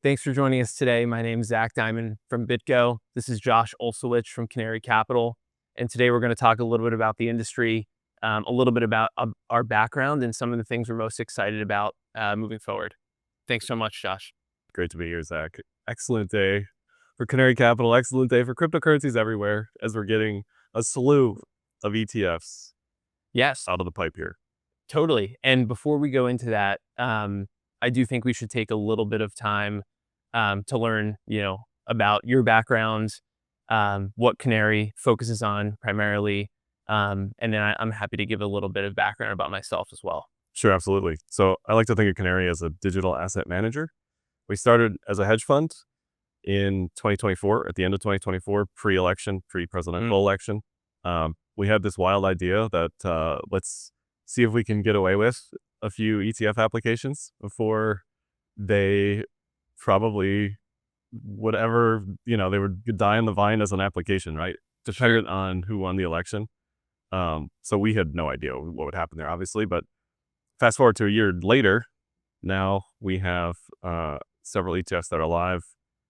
Thanks for joining us today. My name is Zach Diamond from BitGo. This is Josh Olszewicz from Canary Capital. And today we're going to talk a little bit about the industry, a little bit about our background and some of the things we're most excited about moving forward. Thanks so much, Josh. Great to be here, Zach. Excellent day for Canary Capital. Excellent day for cryptocurrencies everywhere as we're getting a slew of ETFs Yes, out of the pipe here. totally. And before we go into that, I do think we should take a little bit of time to learn, about your background, what Canary focuses on primarily, and then I'm happy to give a little bit of background about myself as well. Sure, absolutely. So I like to think of Canary as a digital asset manager. We started as a hedge fund in 2024, at the end of 2024, pre-election, pre-presidential election. We had this wild idea that let's see if we can get away with a few ETF applications before they probably whatever, they would die on the vine as an application, right? Dependent on who won the election. So we had no idea what would happen there, obviously. But fast forward to a year later, now we have several ETFs that are live,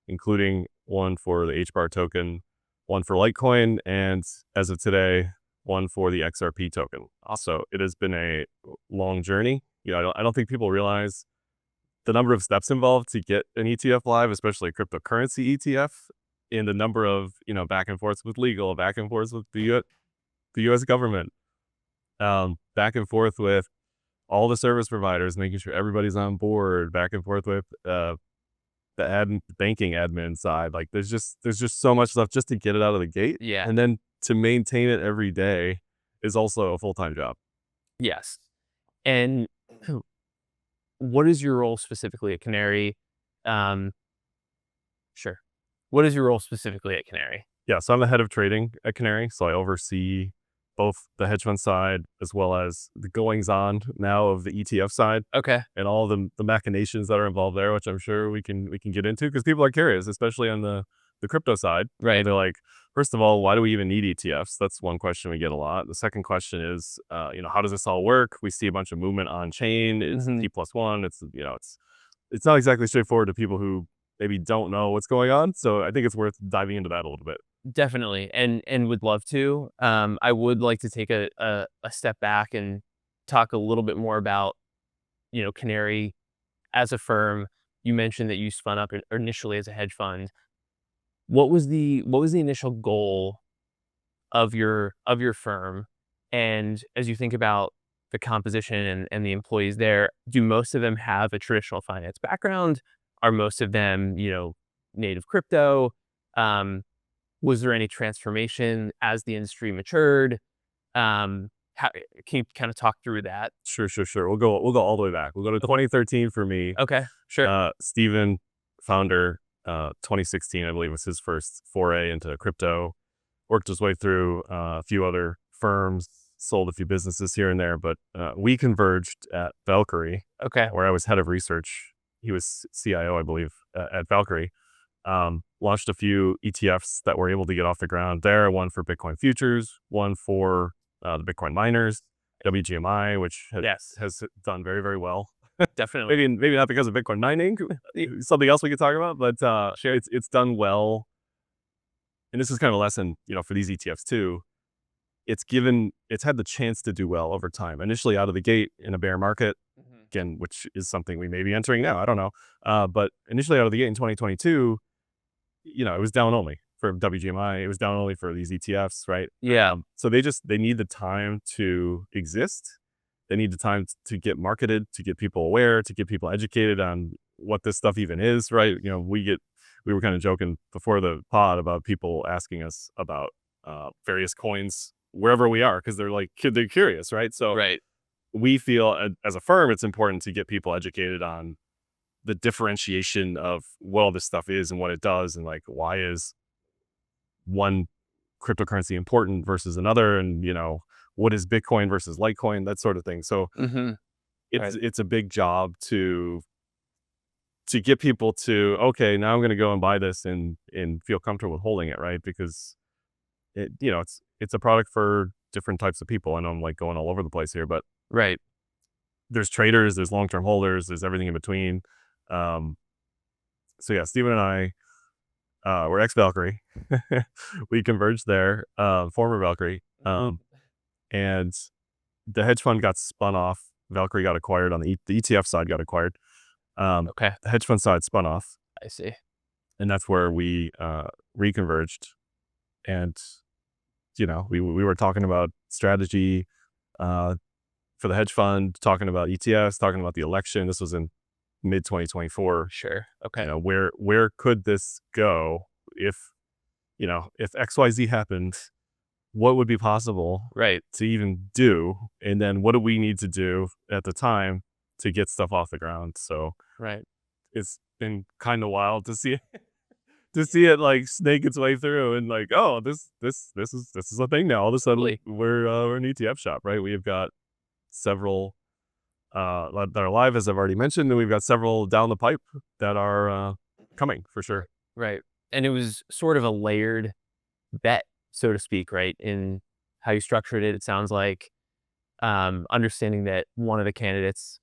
including one for the HBAR token, one for Litecoin, and as of today, one for the XRP token. Also, it has been a long journey. I don't think people realize the number of steps involved to get an ETF live, especially a cryptocurrency ETF, and the number of, back and forth with legal, back and forth with the U.S. government, back and forth with all the service providers, making sure everybody's on board, back and forth with the banking admin side. Like there's just so much stuff just to get it out of the gate. Yeah. And then to maintain it every day is also a full-time job. Yes. And what is your role specifically at Canary? Sure. What is your role specifically at Canary? Yeah, so I'm the head of trading at Canary. So I oversee both the hedge fund side as well as the goings on now of the ETF side. Okay. And all the machinations that are involved there, which I'm sure we can get into because people are curious, especially on the crypto side. Right. They're like, first of all, why do we even need ETFs? That's one question we get a lot. The second question is, how does this all work? We see a bunch of movement on chain. It's T+1. It's not exactly straightforward to people who maybe don't know what's going on. So I think it's worth diving into that a little bit. Definitely. And would love to. I would like to take a step back and talk a little bit more about, Canary as a firm. You mentioned that you spun up initially as a hedge fund. What was the initial goal of your firm? And as you think about the composition and the employees there, do most of them have a traditional finance background? Are most of them, native crypto? Was there any transformation as the industry matured? Can you kind of talk through that? Sure. We'll go all the way back. We'll go to 2013 for me. Okay, sure. Steven, founder, 2016, I believe was his first foray into crypto. Worked his way through a few other firms, sold a few businesses here and there, but we converged at Valkyrie. Okay. Where I was head of research. He was CIO, I believe, at Valkyrie. Launched a few ETFs that were able to get off the ground there. One for Bitcoin futures, one for the Bitcoin miners, WGMI, which has done very, very well. Definitely. maybe not because of Bitcoin mining, something else we could talk about, but it's done well. And this is kind of a lesson, for these ETFs too. It's had the chance to do well over time. Initially out of the gate in a bear market, again, which is something we may be entering now. I don't know. But initially out of the gate in 2022, it was down only for WGMI. It was down only for these ETFs, right? Yeah. So they need the time to exist. They need the time to get marketed, to get people aware, to get people educated on what this stuff even is, right? We were kind of joking before the pod about people asking us about various coins wherever we are because they're curious, right? So right. We feel as a firm, it's important to get people educated on the differentiation of what all this stuff is and what it does and like why is one cryptocurrency important versus another, and what is Bitcoin versus Litecoin, that sort of thing. So it's a big job to get people to, okay, now I'm going to go and buy this and feel comfortable with holding it, right? Because it's a product for different types of people. I know I'm going all over the place here, but right. There's traders, there's long-term holders, there's everything in between. So yeah, Steven and I were ex Valkyrie. We converged there, former Valkyrie, and the hedge fund got spun off. Valkyrie got acquired on the ETF side, got acquired. Okay. The hedge fund side spun off, I see. and that's where we reconverged. And we were talking about strategy for the hedge fund, talking about ETFs, talking about the election. This was in mid 2024. Sure. Okay. Where could this go if if XYZ happened? What would be possible Right. to even do? And then what do we need to do at the time to get stuff off the ground? So Right. it's been kind of wild to see it like snake its way through and like, oh, this is a thing now. All of a sudden Totally. we're an ETF shop, right? We've got several that are live, as I've already mentioned, and we've got several down the pipe that are coming for sure. Right. And it was sort of a layered bet, so to speak, right? In how you structured it, it sounds like understanding that one of the candidates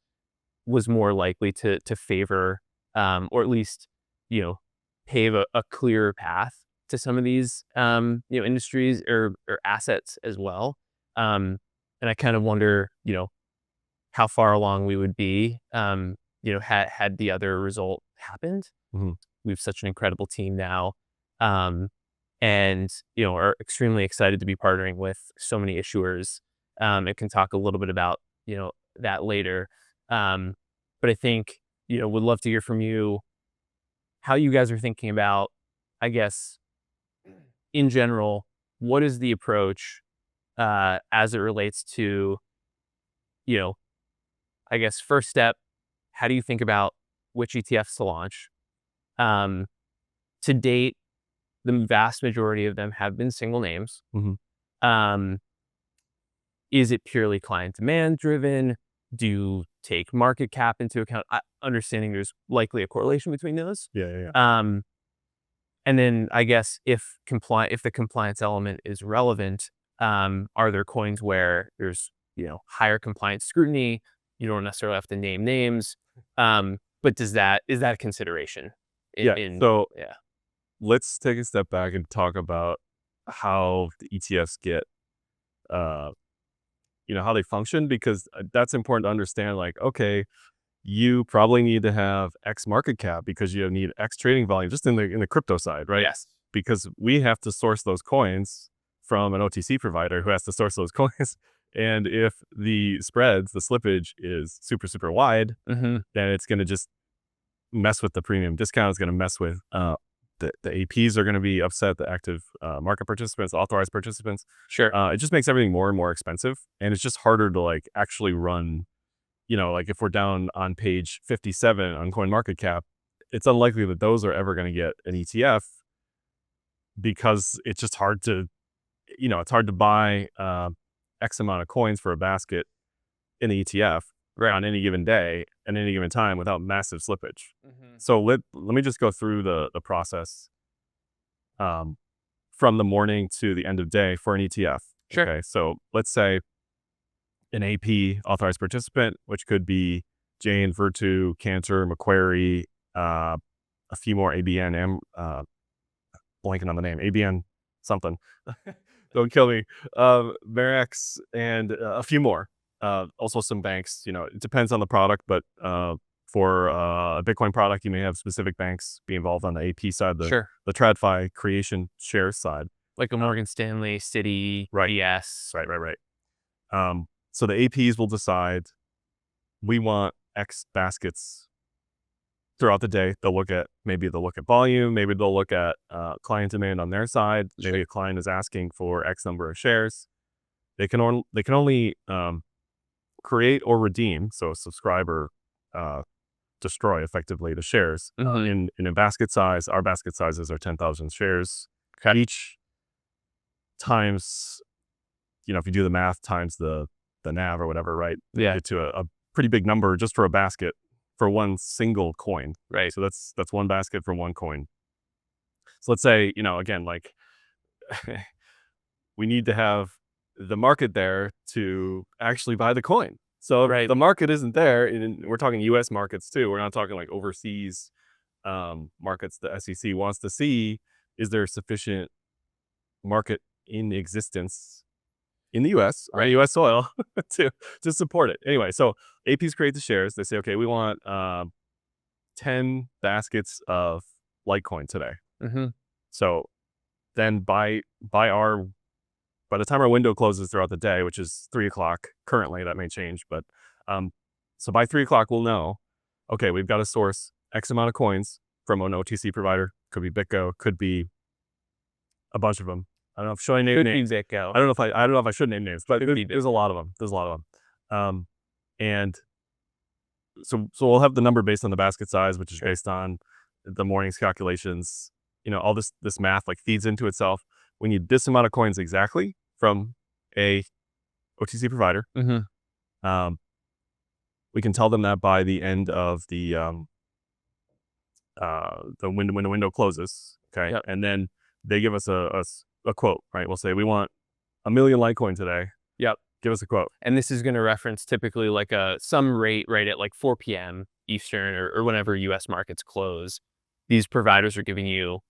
was more likely to favor, or at least, you know, pave a clearer path to some of these, industries or assets as well. And I kind of wonder, how far along we would be, had the other result happened. Mhm. We have such an incredible team now, um, and are extremely excited to be partnering with so many issuers. And can talk a little bit about that later. Um, but I think would love to hear from you how you guys are thinking about, I guess, in general, what is the approach as it relates to you know I guess first step, how do you think about which ETFs to launch? Um, to date, the vast majority of them have been single names. Mhm. Um, is it purely client demand driven? Do you take market cap into account? Understanding there's likely a correlation between those. Yeah, yeah, yeah. Um, and then I guess if the compliance element is relevant, are there coins where there's higher compliance scrutiny? You don't necessarily have to name names, but is that a consideration? Yeah. So Yeah, let's take a step back and talk about how the ETFs get, uh, how they function, because that's important to understand. Like, okay, you probably need to have X market cap because you need X trading volume just in the crypto side, right? yes, Because we have to source those coins from an OTC provider who has to source those coins. And if the slippage is super, super wide, hmm, then it's going to just mess with the premium discount. It's going to mess with the APs are going to be upset, the active market participants, authorized participants. sure, It just makes everything more and more expensive. And it's just harder to like actually run, like if we're down on page 57 on CoinMarketCap, it's unlikely that those are ever going to get an ETF because it's just hard to, it's hard to buy X amount of coins for a basket in the ETF right, on any given day at any given time without massive slippage. hmm, So let me just go through the process from the morning to the end of day for an ETF. sure, Okay, so let's say an AP authorized participant, which could be Jane, Virtu, Cantor, Macquarie, a few more ABN, blanking on the name, ABN something. Don't kill me. Marex and a few more. Also some banks. It depends on the product, but for a Bitcoin product, you may have specific banks be involved on the AP side, sure. the TradFi creation shares side. Like a Morgan Stanley, Citi, Right, BS. right. So the APs will decide we want X baskets throughout the day. Maybe they'll look at volume, maybe they'll look at client demand on their side. Maybe a client is asking for X number of shares. They can only create or redeem, so subscribe or destroy effectively the shares Hmm. in a basket size. Our basket sizes are 10,000 shares Okay. each, times, if you do the math times the NAV or whatever, right? You Yeah, get to a pretty big number just for a basket for one single coin. right, So that's one basket for one coin. So let's say, again, like we need to have the market there to actually buy the coin. So if right, the market isn't there, and we're talking US markets too, we're not talking like overseas markets, the SEC wants to see, is there sufficient market in existence in the US, on US soil to support it. Anyway, so APs create the shares. They say, okay, we want 10 baskets of Litecoin today. Mm-hmm. So then by the time our window closes throughout the day, which is 3:00 currently, that may change, but so by 3:00 we'll know, okay, we've got to source X amount of coins from an OTC provider. Could be BitGo, could be a bunch of them. I don't know if should I name names. BitGo. I don't know if I should name names, but there's a lot of them. There's a lot of them. And so we'll have the number based on the basket size, which is based on the morning's calculations. All this math like feeds into itself. We need this amount of coins exactly from a OTC provider. Mm-hmm. We can tell them that by the end of the window closes. Okay. Yep. And then they give us a quote, right? We'll say, we want 1 million Litecoin today. Yep. Give us a quote. And this is going to reference typically like some rate right at like 4 p.m. Eastern or whenever US markets close. These providers are giving you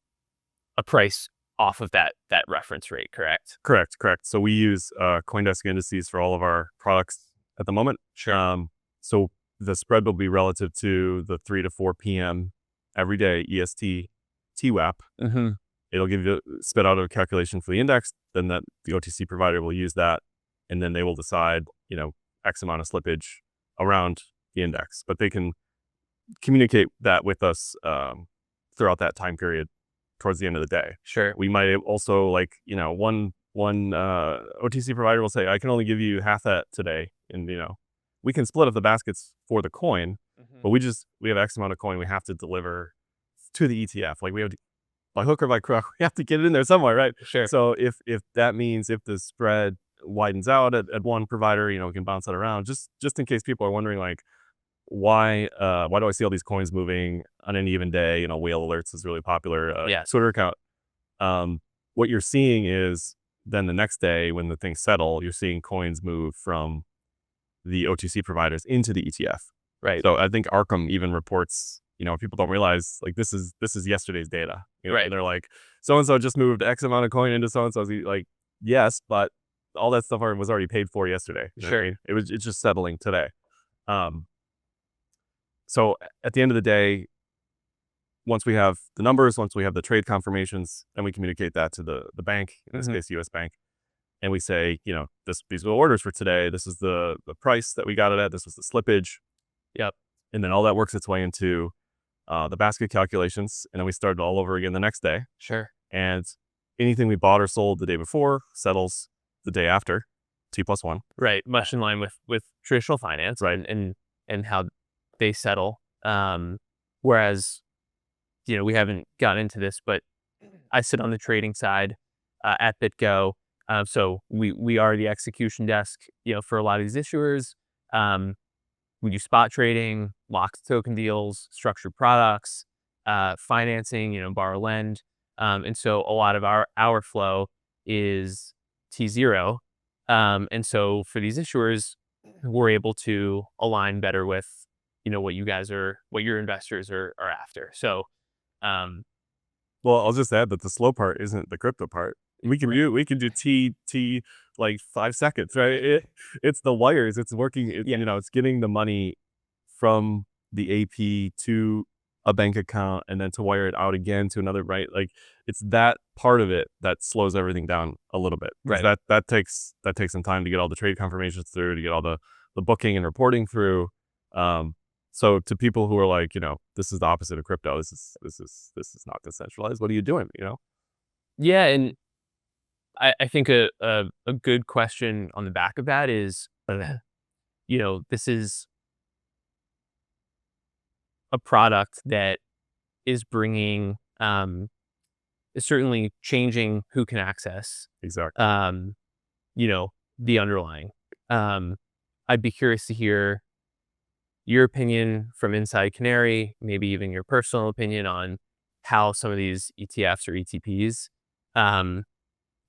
a price off of that reference rate, correct? Correct. So we use CoinDesk indices for all of our products at the moment. Sure. So the spread will be relative to the 3 to 4 p.m. every day EST TWAP. Mm-hmm. It'll give you spit out a calculation for the index. Then the OTC provider will use that, and then they will decide, X amount of slippage around the index. But they can communicate that with us throughout that time period towards the end of the day. Sure. We might also one OTC provider will say, I can only give you half that today, and we can split up the baskets for the coin, but we have X amount of coin we have to deliver to the ETF. Like we have to, by hook or by crook, we have to get it in there somewhere, right? Sure. So if that means if the spread widens out at one provider, we can bounce that around. Just in case people are wondering, like, why do I see all these coins moving on any given day? Whale alerts is really popular. Twitter account. What you're seeing is then the next day when the things settle, you're seeing coins move from the OTC providers into the ETF. Right. So I think Arkham even reports, people don't realize, like, this is yesterday's data. Right. They're like, so-and-so just moved X amount of coin into so-and-so's. Like, yes, but all that stuff was already paid for yesterday. Sure. It's just settling today. So at the end of the day, once we have the numbers, once we have the trade confirmations, then we communicate that to the bank, in this case, US Bank. And we say, these are the orders for today. This is the price that we got it at. This was the slippage. Yep. And then all that works its way into the basket calculations. And then we start it all over again the next day. Sure. And anything we bought or sold the day before settles the day after, T+1. Right. Much in line with traditional finance. Right. And how they settle. Whereas, we haven't gotten into this, but I sit on the trading side at BitGo. So we are the execution desk, for a lot of these issuers. We do spot trading, locked token deals, structured products, financing, borrow lend. And so a lot of our flow is T0. And so for these issuers, we're able to align better with, what your investors are after. So, well, I'll just add that the slow part isn't the crypto part. We can do T like 5 seconds, right? It's the wires. It's working. It's getting the money from the AP to a bank account and then to wire it out again to another, right? Like, it's that part of it that slows everything down a little bit. Right. That takes some time to get all the trade confirmations through, to get all the booking and reporting through. So to people who are like, this is the opposite of crypto. This is not decentralized. What are you doing? Yeah, and I think a good question on the back of that is, this is a product that is bringing, is certainly changing who can access, Exactly. the underlying. I'd be curious to hear your opinion from inside Canary, maybe even your personal opinion on how some of these ETFs or ETPs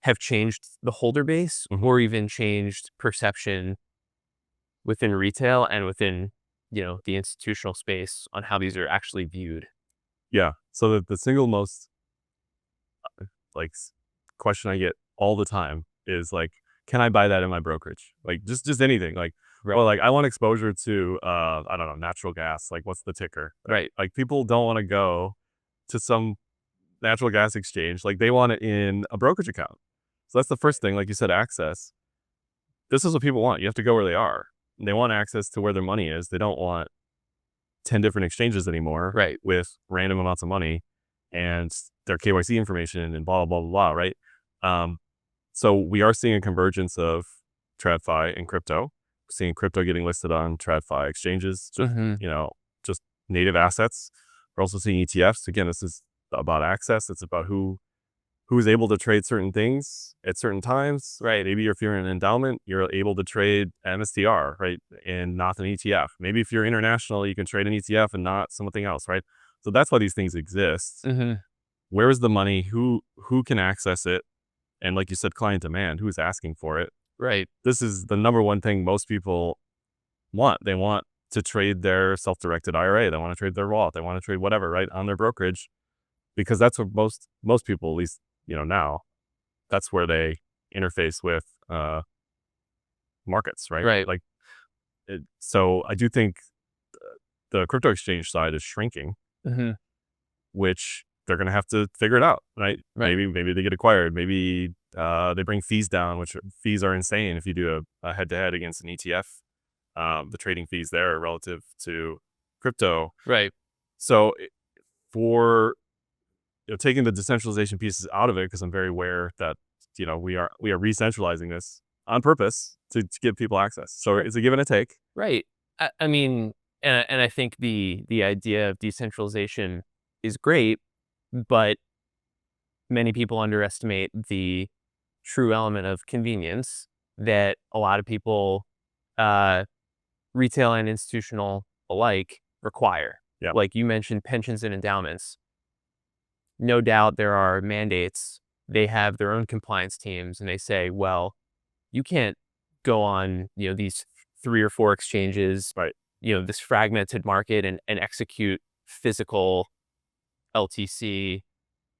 have changed the holder base, or even changed perception within retail and within, the institutional space on how these are actually viewed. Yeah. So the single most like question I get all the time is like, can I buy that in my brokerage? Like just anything. Like, Right. well, like I want exposure to I don't know, natural gas. Like what's the ticker? Right. Like people don't want to go to some natural gas exchange. Like they want it in a brokerage account. So that's the first thing. Like you said, access. This is what people want. You have to go where they are. They want access to where their money is. They don't want 10 different exchanges anymore Right. with random amounts of money and their KYC information and blah, blah, blah, blah, right? So we are seeing a convergence of TradFi and crypto. We're seeing crypto getting listed on TradFi exchanges, just, just native assets. We're also seeing ETFs. Again, this is about access. It's about who's able to trade certain things at certain times. Right. Maybe if you're in an endowment, you're able to trade MSTR, right? And not an ETF. Maybe if you're international, you can trade an ETF and not something else, right? So that's why these things exist. Where is the money? Who can access it? And like you said, client demand, who's asking for it? Right. This is the number one thing most people want. They want to trade their self-directed IRA. They want to trade their Roth. They want to trade whatever, right? On their brokerage, because that's what most people, at least, now, that's where they interface with markets, right? Right. Like, so I do think the crypto exchange side is shrinking, which they're going to have to figure it out, right? Right. Maybe they get acquired. Maybe they bring fees down, which fees are insane if you do a head-to-head against an ETF. The trading fees there are relative to crypto. Right. So for taking the decentralization pieces out of it, because I'm very aware that we are re-centralizing this on purpose to give people access. So it's a give and a take. Right. I mean, and I think the idea of decentralization is great, but many people underestimate the true element of convenience that a lot of people, retail and institutional alike, require. Yeah. Like you mentioned, pensions and endowments. No doubt there are mandates. They have their own compliance teams, and they say, well, you can't go on, these 3 or 4 exchanges, Right. This fragmented market and execute physical LTC.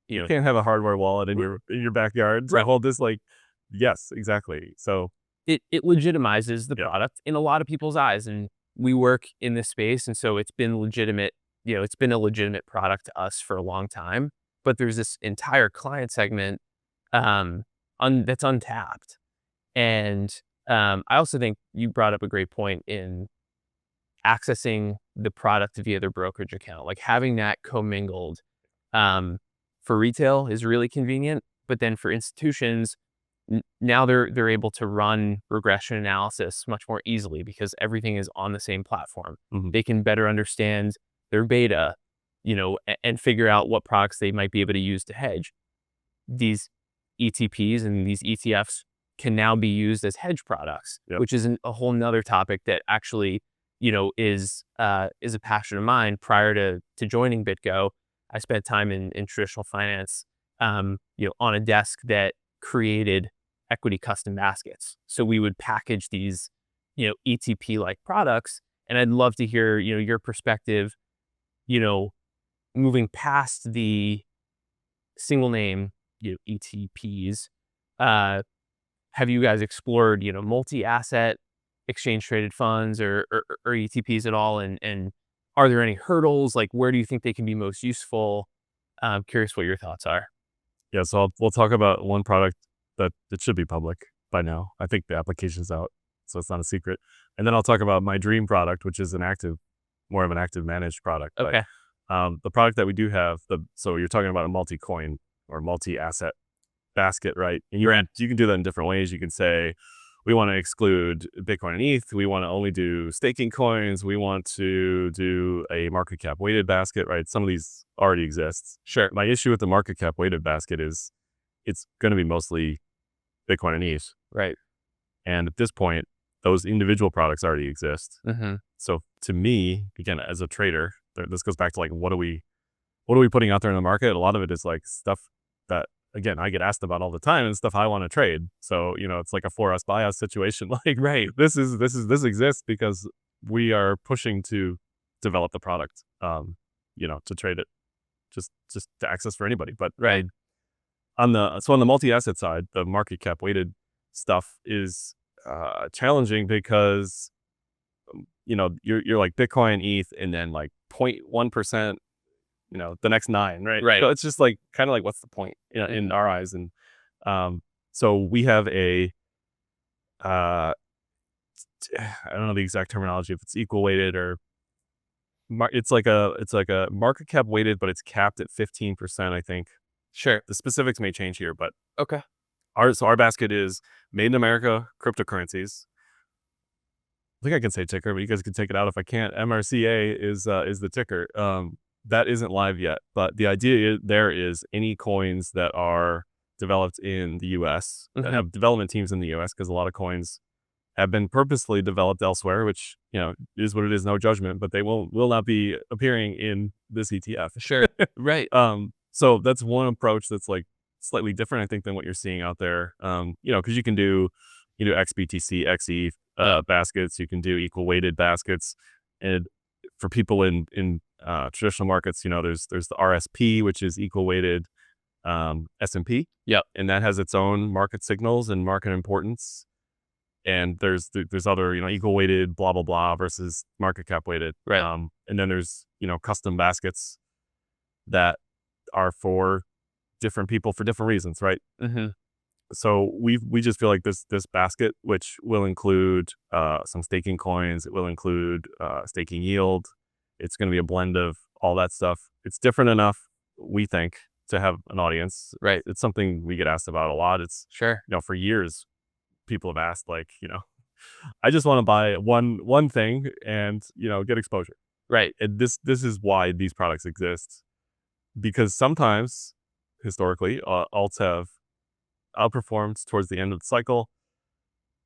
You can't have a hardware wallet in your backyard to hold this. Like, yes, exactly. So it legitimizes the product in a lot of people's eyes, and we work in this space, and so it's been legitimate. It's been a legitimate product to us for a long time. But there's this entire client segment that's untapped. And I also think you brought up a great point in accessing the product via their brokerage account. Like having that commingled for retail is really convenient, but then for institutions, now they're able to run regression analysis much more easily because everything is on the same platform. They can better understand their beta, and figure out what products they might be able to use to hedge. These ETPs and these ETFs can now be used as hedge products, which is a whole nother topic that actually, is a passion of mine. Prior to joining BitGo, I spent time in traditional finance, on a desk that created equity custom baskets. So we would package these, ETP-like products. And I'd love to hear, your perspective, moving past the single name, ETPs. Have you guys explored, multi-asset exchange traded funds or ETPs at all? And are there any hurdles? Like, where do you think they can be most useful? I'm curious what your thoughts are. Yeah, so we'll talk about one product that it should be public by now. I think the application's out, so it's not a secret. And then I'll talk about my dream product, which is more of an active managed product. Okay. But, the product that we do have, so you're talking about a multi-coin or multi-asset basket, right? And you can do that in different ways. You can say, we want to exclude Bitcoin and ETH. We want to only do staking coins. We want to do a market cap weighted basket, right? Some of these already exist. Sure. My issue with the market cap weighted basket is it's going to be mostly Bitcoin and ETH. Right. And at this point, those individual products already exist. So to me, again, as a trader, this goes back to like, what are we putting out there in the market? A lot of it is like stuff that, again, I get asked about all the time and stuff I want to trade. So, it's like a for us by us situation. Like, right, this exists because we are pushing to develop the product, to trade it just to access for anybody. But Right. on the multi-asset side, the market cap weighted stuff is challenging because you're like Bitcoin, ETH, and then like 0.1%, the next 9, right? Right. So it's just like kind of like, what's the point in our eyes? And so we have a I don't know the exact terminology, if it's equal weighted or it's like a market cap weighted, but it's capped at 15%, I think. Sure. The specifics may change here, but Okay. our basket is made in America cryptocurrencies. I think I can say ticker, but you guys can take it out if I can't. MRCA is the ticker. That isn't live yet, but the idea there is any coins that are developed in the U.S. that have development teams in the U.S. because a lot of coins have been purposely developed elsewhere, which is what it is. No judgment, but they will not be appearing in this ETF. Sure. Right. So that's one approach that's like slightly different, I think, than what you're seeing out there. Because you can do XBTC, XE baskets, you can do equal weighted baskets, and for people in traditional markets, there's the RSP, which is equal weighted S&P. Yep. And that has its own market signals and market importance. And there's other, equal weighted blah, blah, blah versus market cap weighted. Right. And then there's, custom baskets that are for different people for different reasons. Right. So we just feel like this basket, which will include some staking coins, it will include staking yield. It's going to be a blend of all that stuff. It's different enough, we think, to have an audience. Right. It's something we get asked about a lot. It's Sure. For years, people have asked, like, I just want to buy one thing and get exposure. Right. And this is why these products exist, because sometimes historically alts have outperformed towards the end of the cycle.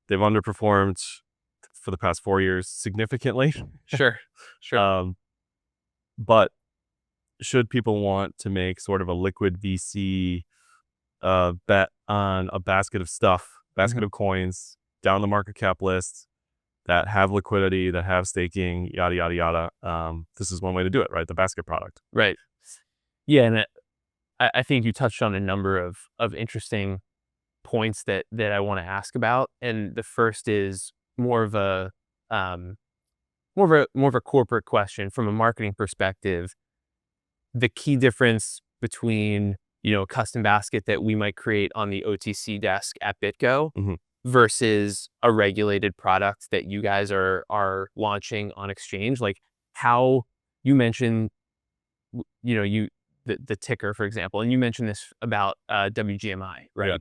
They've underperformed for the past 4 years significantly. Sure. But should people want to make sort of a liquid VC bet on a basket of of coins down the market cap list that have liquidity, that have staking, yada, yada, yada, this is one way to do it, right? The basket product. Right. Yeah. And I think you touched on a number of interesting points that I want to ask about. And the first is more of a corporate question from a marketing perspective. The key difference between, a custom basket that we might create on the OTC desk at BitGo versus a regulated product that you guys are launching on exchange. Like how you mentioned, the ticker, for example, and you mentioned this about WGMI, right? Yeah.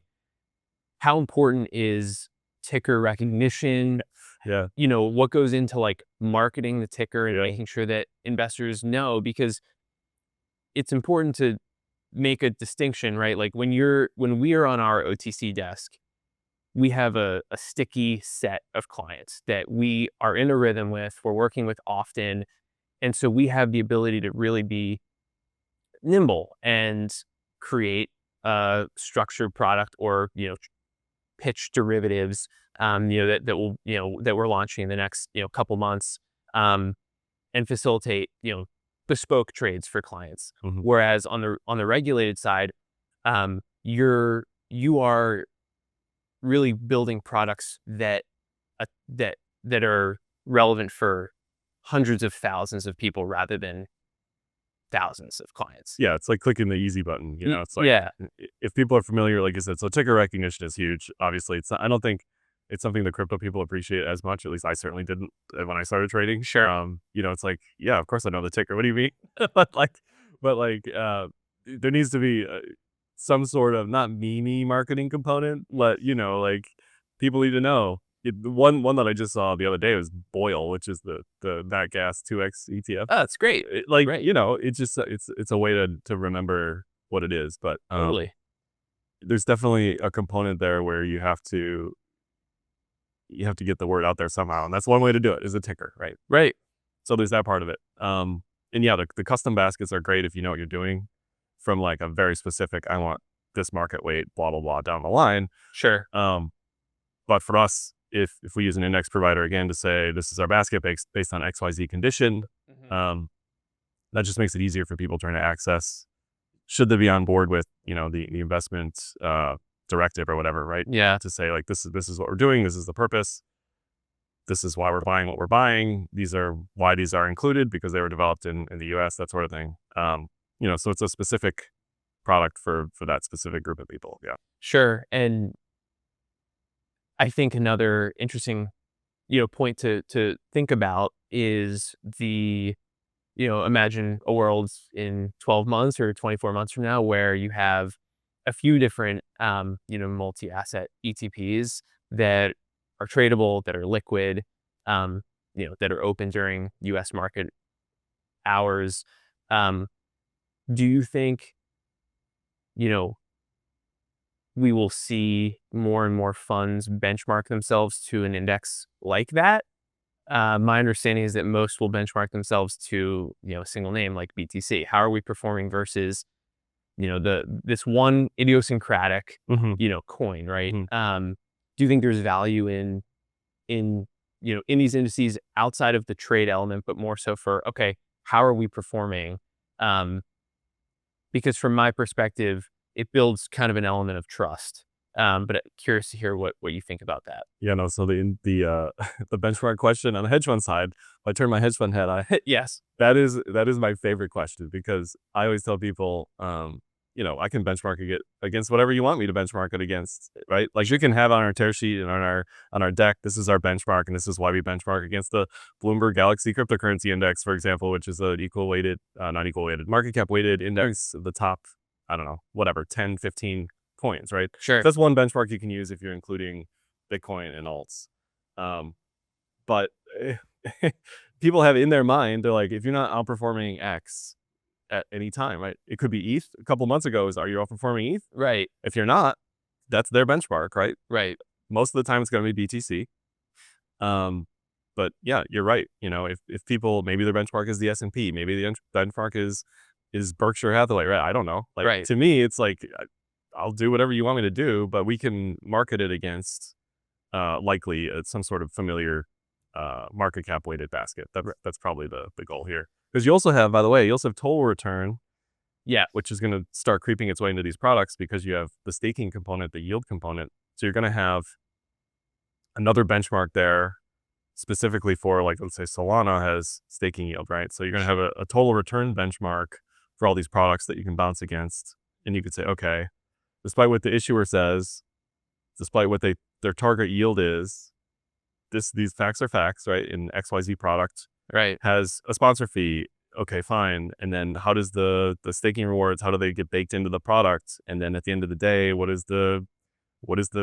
How important is ticker recognition? Yeah. What goes into like marketing the ticker and Yeah. making sure that investors know, because it's important to make a distinction, right? Like when we are on our OTC desk, we have a sticky set of clients that we are in a rhythm with, we're working with often. And so we have the ability to really be nimble and create a structured product or, pitch derivatives, that will, that we're launching in the next, couple months, and facilitate, bespoke trades for clients. Whereas on the regulated side, you are really building products that are relevant for hundreds of thousands of people rather than thousands of clients. Yeah, it's like clicking the easy button. It's like, if people are familiar, like I said, so ticker recognition is huge. Obviously, I don't think it's something the crypto people appreciate as much. At least I certainly didn't when I started trading. Sure. It's like, yeah, of course I know the ticker. What do you mean? but there needs to be some sort of not meme marketing component, but like people need to know. One that I just saw the other day was Boyle, which is the nat gas 2x ETF. Oh, that's great. Right. It's just it's a way to remember what it is. But Totally. there's definitely a component there where you have to get the word out there somehow, and that's one way to do it is a ticker, right? Right. So there's that part of it. And yeah, the custom baskets are great if you know what you're doing, from like a very specific, I want this market weight, blah blah blah down the line. Sure. But for us, if we use an index provider again to say this is our basket based on XYZ condition, that just makes it easier for people trying to access should they be on board with, the investment directive or whatever, right? Yeah. To say like, this is what we're doing. This is the purpose. This is why we're buying what we're buying. These are why these are included because they were developed in the US, that sort of thing. So it's a specific product for that specific group of people. Yeah. Sure. And I think another interesting, point to think about is imagine a world in 12 months or 24 months from now where you have a few different, multi-asset ETPs that are tradable, that are liquid, that are open during US market hours. Do you think, you know, we will see more and more funds benchmark themselves to an index like that? My understanding is that most will benchmark themselves to, a single name like BTC. How are we performing versus, this one idiosyncratic, Mm-hmm. coin, right? Mm-hmm. Do you think there's value in, in these indices outside of the trade element, but more so for, okay, how are we performing? Because from my perspective, it builds kind of an element of trust. But curious to hear what you think about that. Yeah, no. So the the benchmark question on the hedge fund side, if I turn my hedge fund hat, Yes. that is my favorite question because I always tell people, I can benchmark it against whatever you want me to benchmark it against, right? Like you can have on our tear sheet and on our deck, this is our benchmark, and this is why we benchmark against the Bloomberg Galaxy Cryptocurrency Index, for example, which is an not equal weighted, market cap weighted index of the top, I don't know, whatever, 10, 15 coins, right? Sure. So that's one benchmark you can use if you're including Bitcoin and alts. But people have in their mind, they're like, if you're not outperforming X at any time, right? It could be ETH. A couple months ago are you outperforming ETH? Right. If you're not, that's their benchmark, right? Right. Most of the time it's going to be BTC. But yeah, you're right. If people, maybe their benchmark is the S&P, maybe the benchmark is Berkshire Hathaway, right? I don't know. Like Right. to me, it's like, I'll do whatever you want me to do, but we can market it against likely some sort of familiar market cap weighted basket. That's probably the goal here. Because you also have, by the way, total return, Yeah. which is going to start creeping its way into these products because you have the staking component, the yield component. So you're going to have another benchmark there specifically for, like, let's say Solana has staking yield, right? So you're going to have a total return benchmark for all these products that you can bounce against. And you could say, okay, despite what the issuer says, despite what their target yield is, these facts are facts, right? In XYZ product Right. has a sponsor fee. Okay, fine. And then how does the staking rewards, how do they get baked into the product? And then at the end of the day, what does the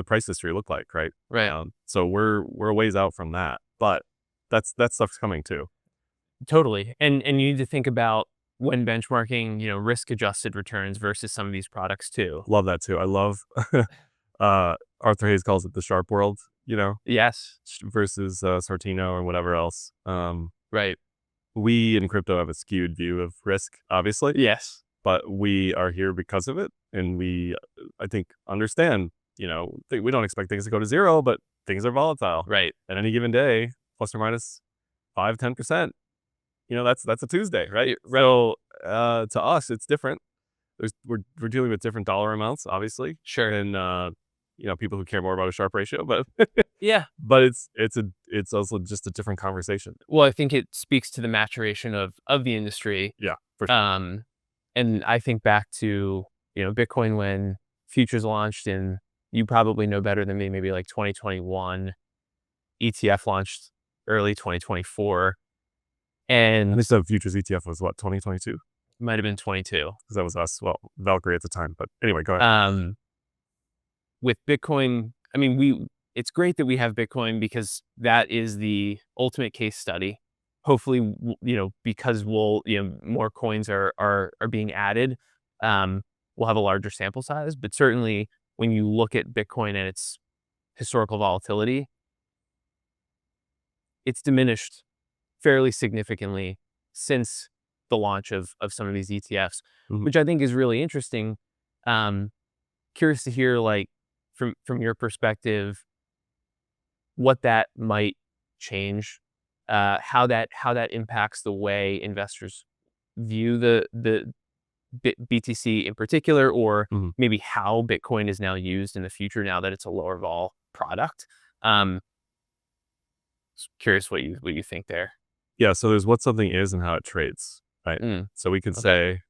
price history look like, right? Right. So we're a ways out from that, but that stuff's coming too. Totally. And you need to think about when benchmarking, risk adjusted returns versus some of these products too. Love that too. I love Arthur Hayes calls it the sharp world, Yes. versus Sortino or whatever else. Right. We in crypto have a skewed view of risk, obviously. Yes. But we are here because of it. And we, I think, understand, we don't expect things to go to zero, but things are volatile. Right. At any given day, plus or minus 5-10%, that's a Tuesday, right? So to us, it's different. We're dealing with different dollar amounts, obviously. Sure. And, people who care more about a Sharpe ratio, but Yeah. but it's also just a different conversation. Well, I think it speaks to the maturation of the industry. Yeah, for sure. And I think back to, Bitcoin when futures launched, and you probably know better than me, maybe like 2021, ETF launched early 2024. And At least the futures ETF was what, 2022? might have been 22. Because that was us. Well, Valkyrie at the time. But anyway, go ahead. With Bitcoin, I mean, it's great that we have Bitcoin because that is the ultimate case study. Hopefully, because more coins are being added, we'll have a larger sample size. But certainly, when you look at Bitcoin and its historical volatility, it's diminished fairly significantly since the launch of some of these ETFs, which I think is really interesting. Curious to hear, like, from your perspective, what that might change, how that impacts the way investors view the BTC in particular, or Mhm. maybe how Bitcoin is now used in the future now that it's a lower vol product. Um, Curious what you think there. Yeah, so there's what something is and how it trades, right? Mm, So we could okay, say,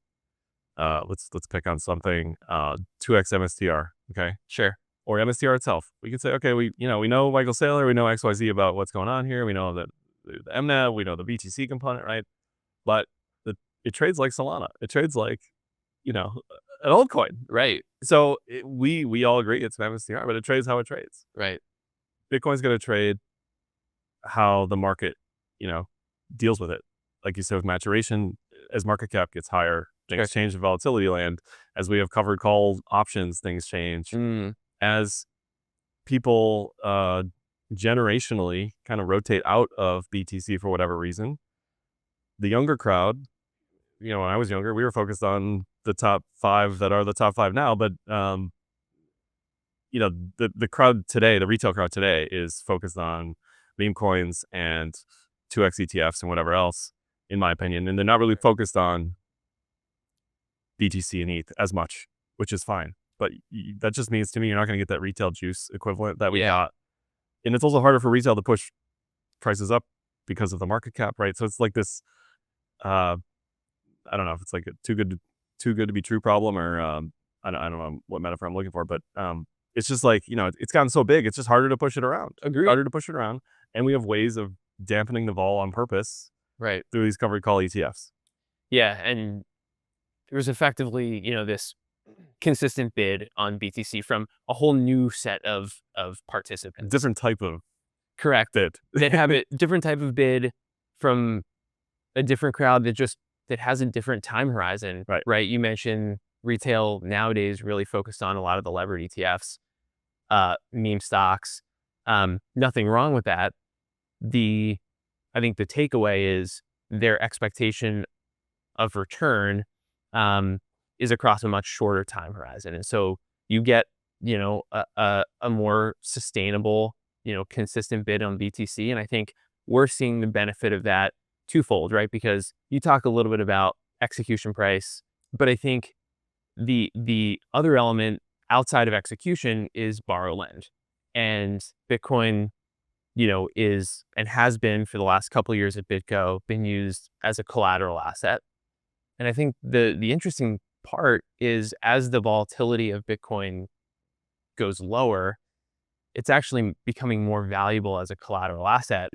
let's pick on something, 2x MSTR, okay? sure. Or MSTR itself. We could say, okay, we know Michael Saylor, we know XYZ about what's going on here. We know that the MNAV, we know the BTC component, right? But it trades like Solana. It trades like, you know, an altcoin. Right, So we all agree it's an MSTR, but it trades how it trades. right. Bitcoin's going to trade how the market, you know, deals with it. Like you said, with maturation, as market cap gets higher, Sure. things change in volatility land. As we have covered call options, things change. Mm, As people generationally kind of rotate out of BTC for whatever reason, the younger crowd, when I was younger, we were focused on the top 5 that are the top 5 now, but the crowd today, the retail crowd today, is focused on meme coins and 2x ETFs and whatever else, in my opinion, and they're not really focused on BTC and ETH as much, which is fine. But that just means to me you're not going to get that retail juice equivalent that we yeah, got, and it's also harder for retail to push prices up because of the market cap, right? So it's like this. Uh, I don't know if it's like a too good to be true problem, or I don't know what metaphor I'm looking for, but it's just like, it's gotten so big, it's just harder to push it around. agree. Harder to push it around, and we have ways of dampening the vol on purpose Right. through these covered call ETFs. Yeah, and there's effectively, this consistent bid on BTC from a whole new set of participants. Different type of Correct. bid. That have a different type of bid from a different crowd that has a different time horizon, Right. right? You mentioned retail nowadays really focused on a lot of the levered ETFs, meme stocks. Nothing wrong with that. I think the takeaway is their expectation of return um, is across a much shorter time horizon. And so you get, a more sustainable, consistent bid on BTC. And I think we're seeing the benefit of that twofold, right? Because you talk a little bit about execution price, but I think the other element outside of execution is borrow lend. And Bitcoin, is and has been for the last couple of years at BitGo been used as a collateral asset. And I think the interesting part is as the volatility of Bitcoin goes lower, it's actually becoming more valuable as a collateral asset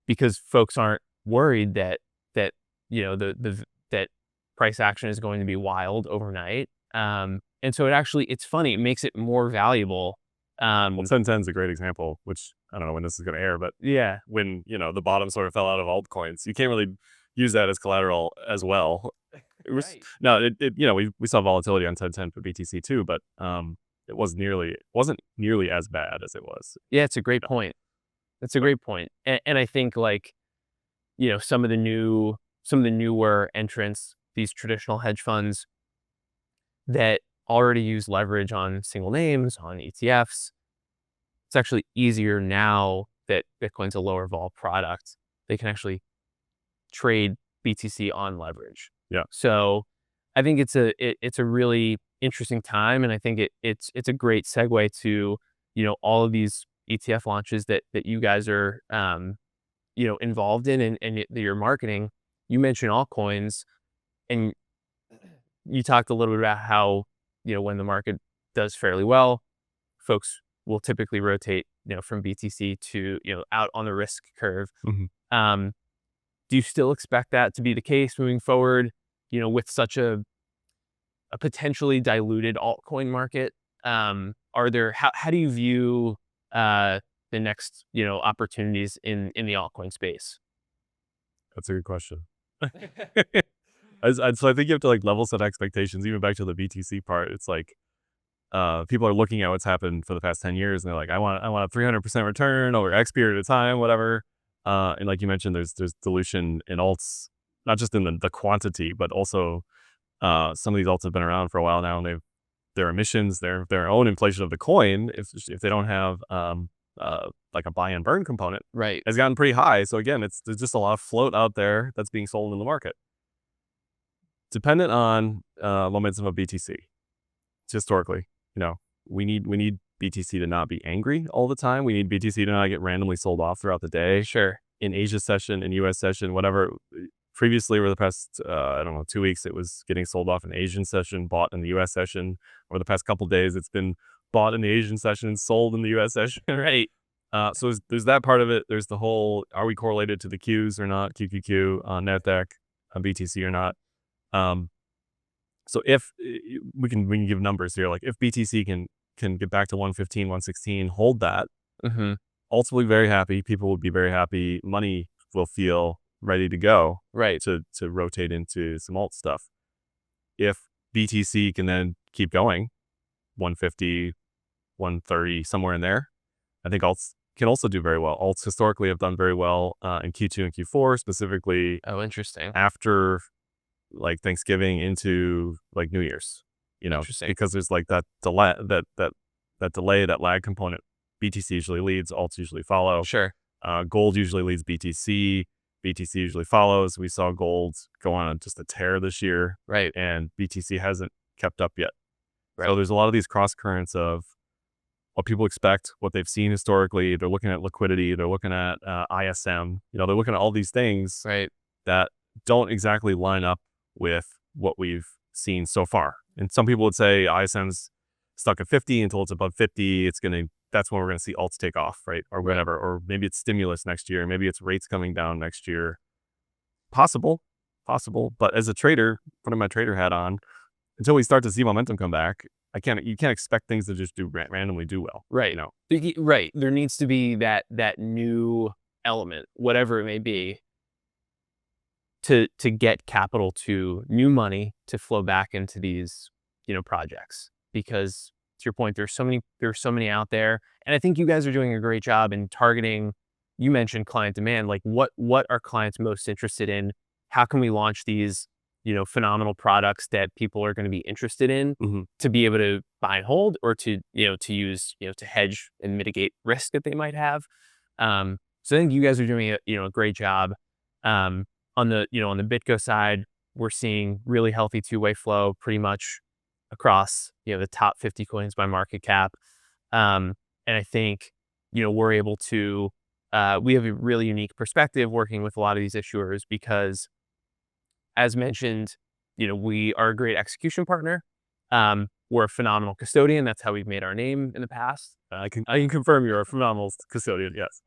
because folks aren't worried that that price action is going to be wild overnight. And so it's funny, it makes it more valuable. Well, 1010 is a great example, which I don't know when this is going to air, but Yeah, when, the bottom sort of fell out of altcoins, you can't really use that as collateral as well. It was right. no, we saw volatility on 1010 for BTC too, but wasn't nearly as bad as it was. Yeah, it's a great point. That's a But great point. And I think like, some of the newer entrants, these traditional hedge funds that already use leverage on single names, on ETFs, it's actually easier now that Bitcoin's a lower vol product. They can actually trade BTC on leverage. yeah, So I think it's a really interesting time, and I think it's a great segue to all of these ETF launches that you guys are involved in and that you're marketing. You mentioned altcoins, and you talked a little bit about how when the market does fairly well, folks will typically rotate from BTC to out on the risk curve. mhm. Um, do you still expect that to be the case moving forward? With such a potentially diluted altcoin market, how do you view the next opportunities in the altcoin space? That's a good question. So I think you have to like level set expectations, even back to the BTC part. It's like people are looking at what's happened for the past 10 years, and they're like, I want a 300% return over X period of time, whatever. And like you mentioned, there's dilution in alts, not just in the quantity, but also some of these alts have been around for a while now, and their emissions, their own inflation of the coin, if they don't have like a buy and burn component, Right. has gotten pretty high. So again, there's just a lot of float out there that's being sold in the market. dependent on momentum of BTC. Historically, we need BTC to not be angry all the time. We need BTC to not get randomly sold off throughout the day. Sure. In Asia session, in US session, whatever. Previously, over the past, 2 weeks, it was getting sold off in Asian session, bought in the US session. Over the past couple days, it's been bought in the Asian session and sold in the US session. Right. So there's that part of it. There's the whole, are we correlated to the Qs or not? QQQ on NASDAQ, on BTC or not? So if we can give numbers here, like if BTC can get back to 115, 116, hold that, Mm-hmm. ultimately very happy. People will be very happy. Money will feel ready to go, Right. to rotate into some alt stuff. If BTC can then keep going, 150, 130, somewhere in there, I think alts can also do very well. Alts historically have done very well in Q2 and Q4, specifically Oh, interesting. after like Thanksgiving into like New Year's, Interesting. because there's like that delay, that lag component. BTC usually leads, alts usually follow. Sure. Gold usually leads BTC. BTC usually follows. We saw gold go on just a tear this year, Right. and BTC hasn't kept up yet. Right. So there's a lot of these cross currents of what people expect, what they've seen historically. They're looking at liquidity. They're looking at ISM. They're looking at all these things Right. that don't exactly line up with what we've seen so far. And some people would say ISM's stuck at 50 until it's above 50. That's when we're going to see alts take off, right? Or whatever. Or maybe it's stimulus next year. Maybe it's rates coming down next year. Possible. But as a trader, putting my trader hat on, until we start to see momentum come back, you can't expect things to just randomly do well. Right. Right. There needs to be that new element, whatever it may be, to get capital, to new money to flow back into these, projects. Because to your point, there's so many out there. And I think you guys are doing a great job in targeting. You mentioned client demand, like what are clients most interested in? How can we launch these, phenomenal products that people are going to be interested in, Mm-hmm. to be able to buy and hold, or to use, to hedge and mitigate risk that they might have. So I think you guys are doing a great job. On the BitGo side, we're seeing really healthy two-way flow pretty much across, the top 50 coins by market cap. And I think, we're able to, we have a really unique perspective working with a lot of these issuers because, as mentioned, we are a great execution partner. We're a phenomenal custodian. That's how we've made our name in the past. I can confirm you're a phenomenal custodian. Yes.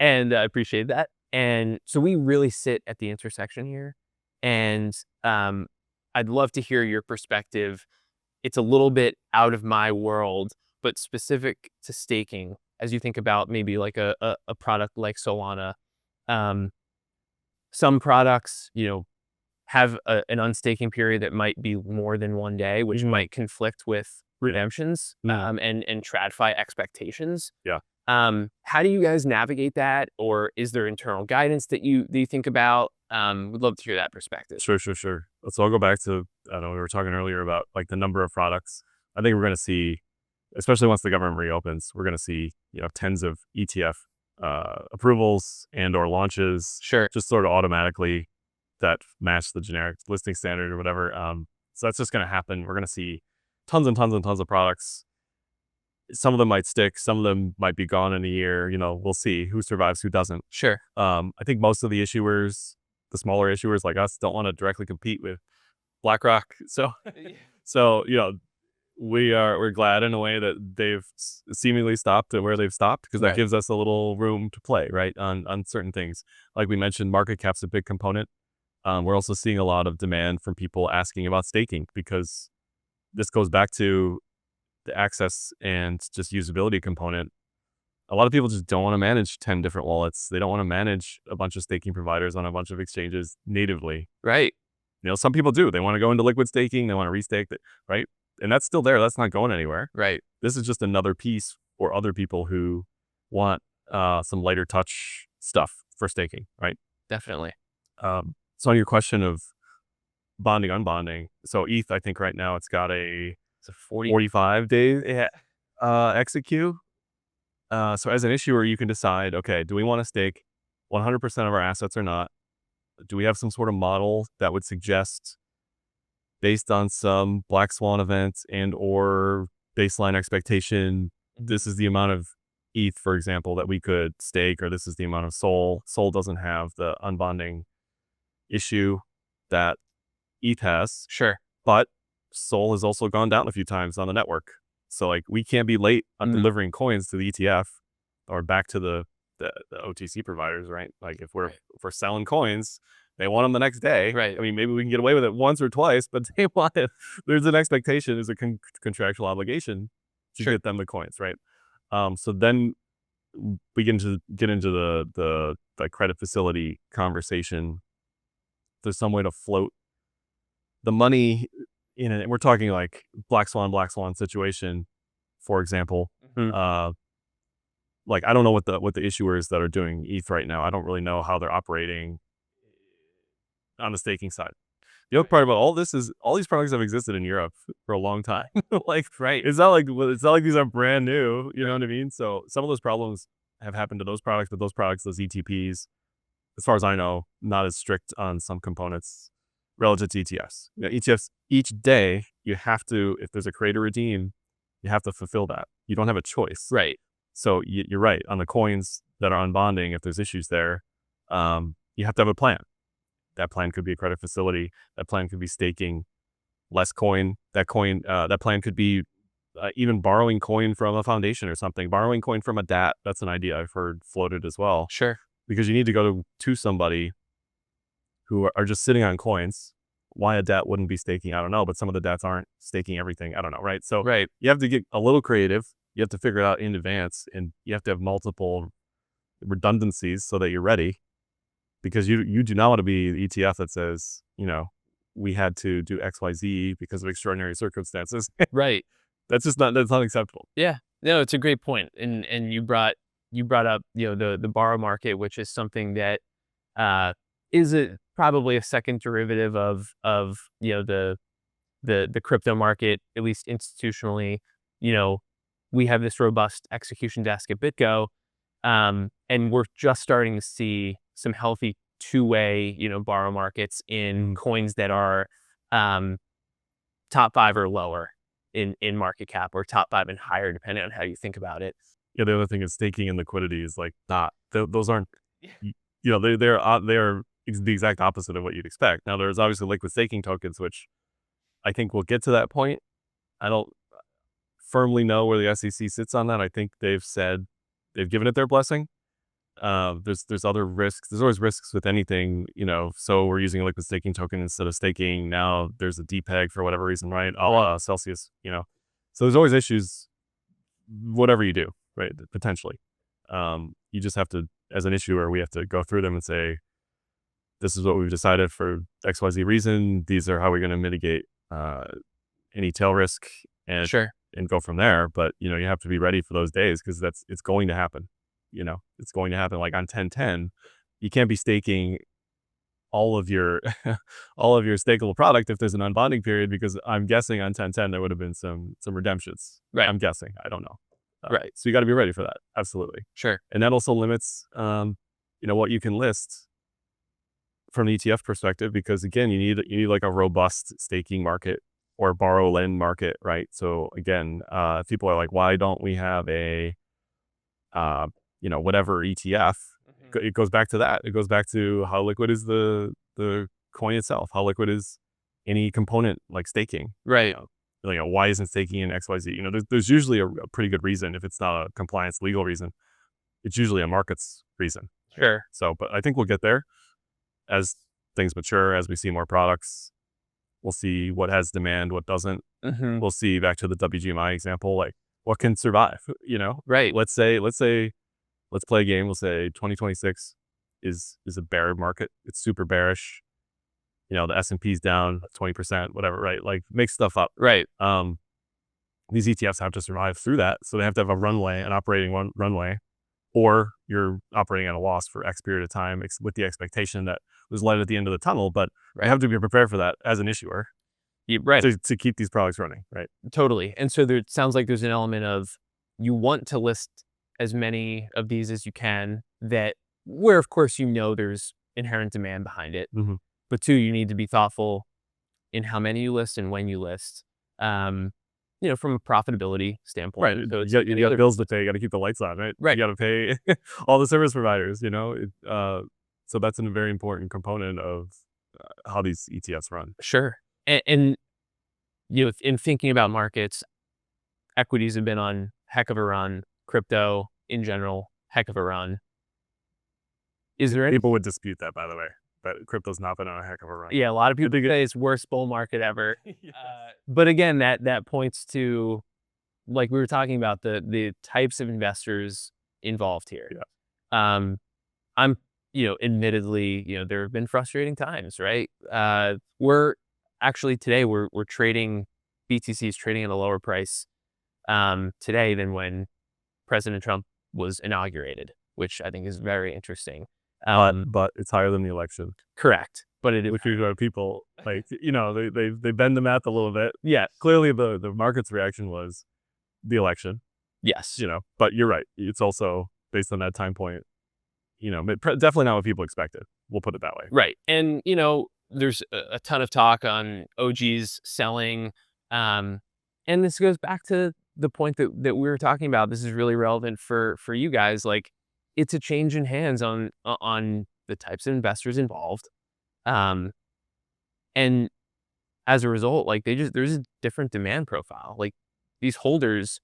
And I appreciate that. And so we really sit at the intersection here. And I'd love to hear your perspective. It's a little bit out of my world, but specific to staking, as you think about maybe like a product like Solana. Some products, have an unstaking period that might be more than one day, which might conflict with redemptions, and TradFi expectations. Yeah. How do you guys navigate that? Or is there internal guidance that you think about? Would love to hear that perspective. Sure. So I'll go back to, I don't know, we were talking earlier about like the number of products. I think we're going to see, especially once the government reopens, we're going to see, tens of ETF approvals and or launches. Sure. Just sort of automatically that match the generic listing standard or whatever. So that's just going to happen. We're going to see tons and tons and tons of products. Some of them might stick. Some of them might be gone in a year. We'll see who survives, who doesn't. Sure. I think most of the issuers, the smaller issuers like us, don't want to directly compete with BlackRock. So we're glad in a way that they've seemingly stopped at where they've stopped, because that gives us a little room to play, right, on certain things. Like we mentioned, market cap's a big component. We're also seeing a lot of demand from people asking about staking, because this goes back to the access and just usability component. A lot of people just don't want to manage 10 different wallets. They don't want to manage a bunch of staking providers on a bunch of exchanges natively. Right. Some people do. They want to go into liquid staking. They want to restake it, right? And that's still there. That's not going anywhere. Right. This is just another piece for other people who want some lighter touch stuff for staking, right? Definitely. So on your question of bonding, unbonding, so ETH, I think right now it's got a 45 day execute. So as an issuer, you can decide, okay, do we want to stake 100% of our assets or not? Do we have some sort of model that would suggest based on some black swan event and or baseline expectation. This is the amount of ETH, for example, that we could stake, or this is the amount of Sol. Sol doesn't have the unbonding issue that ETH has. Sure. But Sol has also gone down a few times on the network. So like we can't be late on delivering coins to the ETF or back to the OTC providers, right? Like if we're selling coins, they want them the next day. Right. I mean, maybe we can get away with it once or twice, but they want it. There's an expectation, there's a contractual obligation to get them the coins, right? So then we get into the credit facility conversation. There's some way to float the money in it. We're talking like black swan situation, for example. Like I don't know what the issuers that are doing ETH right now. I don't really know how they're operating on the staking side. The other part about all this is all these products have existed in Europe for a long time. Like, it's not like these are brand new. You know what I mean? So some of those problems have happened to those products, but those products, those ETPs, as far as I know, not as strict on some components relative to ETFs. You know, ETFs, each day you have to, if there's a create or redeem, you have to fulfill that. You don't have a choice. Right. So you're right on the coins that are unbonding. If there's issues there, you have to have a plan. That plan could be a credit facility. That plan could be staking less coin. That plan could be even borrowing coin from a foundation or something. Borrowing coin from a DAT. That's an idea I've heard floated as well. Sure. Because you need to go to somebody who are just sitting on coins. Why a DAT wouldn't be staking, I don't know. But some of the DATs aren't staking everything. I don't know, right? So you have to get a little creative. You have to figure it out in advance, and you have to have multiple redundancies so that you're ready. Because you do not want to be the ETF that says, you know, we had to do XYZ because of extraordinary circumstances. Right. That's not acceptable. Yeah. No, it's a great point. And you brought up, you know, the borrow market, which is something that is probably a second derivative of you know, the crypto market, at least institutionally. You know, we have this robust execution desk at BitGo, and we're just starting to see some healthy two-way, you know, borrow markets in coins that are top 5 or lower in market cap, or top 5 and higher, depending on how you think about it. Yeah, the other thing is staking and liquidity is like not those aren't, you know, they're the exact opposite of what you'd expect. Now there's obviously liquid staking tokens, which I think we'll get to that point. I don't firmly know where the SEC sits on that. I think they've said they've given it their blessing. There's other risks. There's always risks with anything, you know. So we're using a liquid staking token instead of staking. Now there's a depeg for whatever reason, right? Celsius, you know. So there's always issues, whatever you do, right? Potentially. You just have to, as an issuer, we have to go through them and say, this is what we've decided for XYZ reason. These are how we're going to mitigate any tail risk and go from there. But, you know, you have to be ready for those days because it's going to happen. You know, it's going to happen. Like on 10/10, you can't be staking all of your stakeable product if there's an unbonding period, because I'm guessing on 10/10 there would have been some redemptions. Right. I'm guessing. I don't know. Right. So you got to be ready for that. Absolutely. Sure. And that also limits, you know, what you can list from the ETF perspective, because again, you need like a robust staking market or borrow lend market, right? So again, people are like, why don't we have a you know, whatever ETF? It goes back to that. It goes back to how liquid is the coin itself. How liquid is any component like staking? Right. You know, why isn't staking in XYZ? You know, there's usually a pretty good reason. If it's not a compliance legal reason, it's usually a markets reason. Sure. So, but I think we'll get there as things mature, as we see more products. We'll see what has demand, what doesn't. We'll see, back to the WGMI example, like what can survive, you know? Right. Let's play a game. We'll say 2026 is a bear market. It's super bearish. You know, the S&P's down 20%, whatever, right? Like make stuff up. Right. These ETFs have to survive through that. So they have to have a runway, an operating runway, or you're operating at a loss for X period of time with the expectation that there's light at the end of the tunnel. But I have to be prepared for that as an issuer. Right. To keep these products running, right? Totally. And so there sounds like there's an element of, you want to list as many of these as you can, that where of course you know there's inherent demand behind it. But 2, you need to be thoughtful in how many you list and when you list, from a profitability standpoint. Right. So You got bills to pay. You got to keep the lights on, right? Right. You got to pay all the service providers. So that's a very important component of how these ETFs run. Sure. And in thinking about markets, equities have been on heck of a run. Crypto in general, heck of a run. Is there any? People would dispute that, by the way, that crypto's not been on a heck of a run. Yeah, a lot of people say it's worst bull market ever. Yes. But again, that points to, like we were talking about, the types of investors involved here. Yeah. I'm, admittedly, there have been frustrating times, right? We're actually today we're trading, BTC is trading at a lower price today than when President Trump was inaugurated, which I think is very interesting. But it's higher than the election. Correct. But it is, Which are people like, they bend the math a little bit. yeah, Clearly the market's reaction was the election, yes, but you're right. It's also based on that time point, definitely not what people expected. We'll put it that way. right. And there's a ton of talk on OGs selling, and this goes back to the point that we were talking about. This is really relevant for you guys. Like, it's a change in hands on the types of investors involved, and as a result, like there's a different demand profile. Like, these holders,